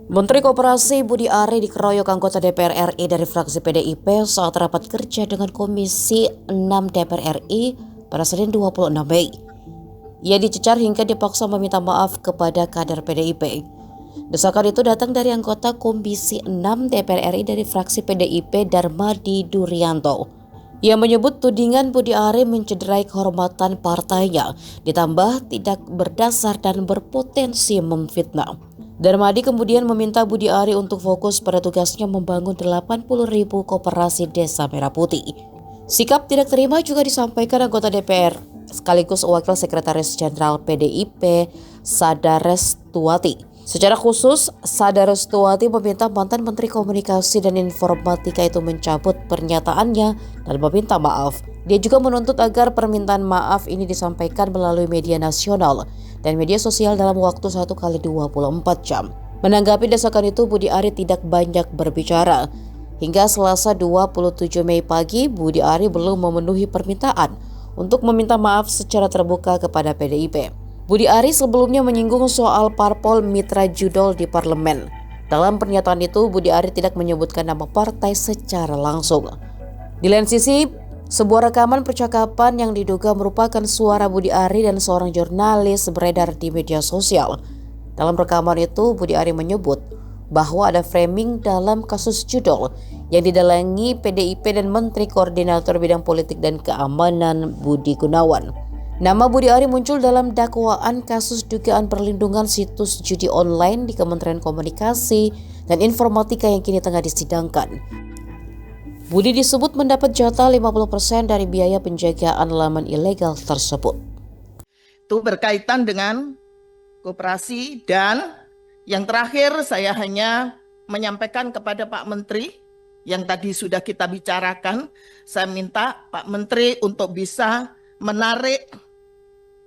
Menteri Koperasi Budi Ari dikeroyok anggota DPR RI dari fraksi PDIP saat rapat kerja dengan Komisi 6 DPR RI pada Senin 26 Mei. Ia dicecar hingga dipaksa meminta maaf kepada kader PDIP. Desakan itu datang dari anggota Komisi 6 DPR RI dari fraksi PDIP Darmadi Durianto. Ia menyebut tudingan Budi Ari mencederai kehormatan partainya, ditambah tidak berdasar dan berpotensi memfitnah. Darmadi kemudian meminta Budi Ari untuk fokus pada tugasnya membangun 80.000 koperasi Desa Merah Putih. Sikap tidak terima juga disampaikan anggota DPR sekaligus Wakil Sekretaris Jenderal PDIP Sadarestuati. Secara khusus, Sadarestuati meminta mantan Menteri Komunikasi dan Informatika itu mencabut pernyataannya dan meminta maaf. Dia juga menuntut agar permintaan maaf ini disampaikan melalui media nasional dan media sosial dalam waktu 1x24 jam. Menanggapi desakan itu, Budi Ari tidak banyak berbicara. Hingga Selasa 27 Mei pagi, Budi Ari belum memenuhi permintaan untuk meminta maaf secara terbuka kepada PDIP. Budi Ari sebelumnya menyinggung soal parpol mitra judol di parlemen. Dalam pernyataan itu, Budi Ari tidak menyebutkan nama partai secara langsung. Di lain sisi, sebuah rekaman percakapan yang diduga merupakan suara Budi Ari dan seorang jurnalis beredar di media sosial. Dalam rekaman itu, Budi Ari menyebut bahwa ada framing dalam kasus judol yang didalangi PDIP dan Menteri Koordinator Bidang Politik dan Keamanan Budi Gunawan. Nama Budi Ari muncul dalam dakwaan kasus dugaan perlindungan situs judi online di Kementerian Komunikasi dan Informatika yang kini tengah disidangkan. Budi disebut mendapat jatah 50% dari biaya penjagaan laman ilegal tersebut. Itu berkaitan dengan koperasi, dan yang terakhir saya hanya menyampaikan kepada Pak Menteri yang tadi sudah kita bicarakan. Saya minta Pak Menteri untuk bisa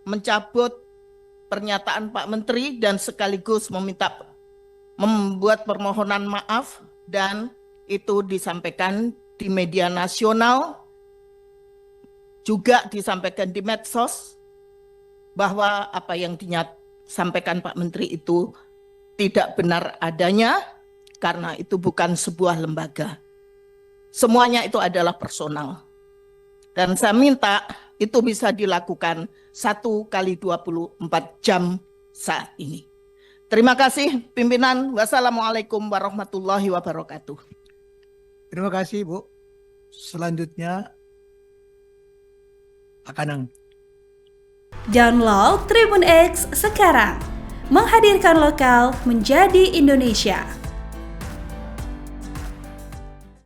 mencabut pernyataan Pak Menteri dan sekaligus membuat permohonan maaf, dan itu disampaikan di media nasional, juga disampaikan di medsos, bahwa apa yang disampaikan Pak Menteri itu tidak benar adanya, karena itu bukan sebuah lembaga. Semuanya itu adalah personal. Dan saya minta itu bisa dilakukan 1x24 jam saat ini. Terima kasih pimpinan. Wassalamualaikum warahmatullahi wabarakatuh. Terima kasih, Bu. Selanjutnya, Pak Kanang. Download Tribun X sekarang, menghadirkan lokal menjadi Indonesia.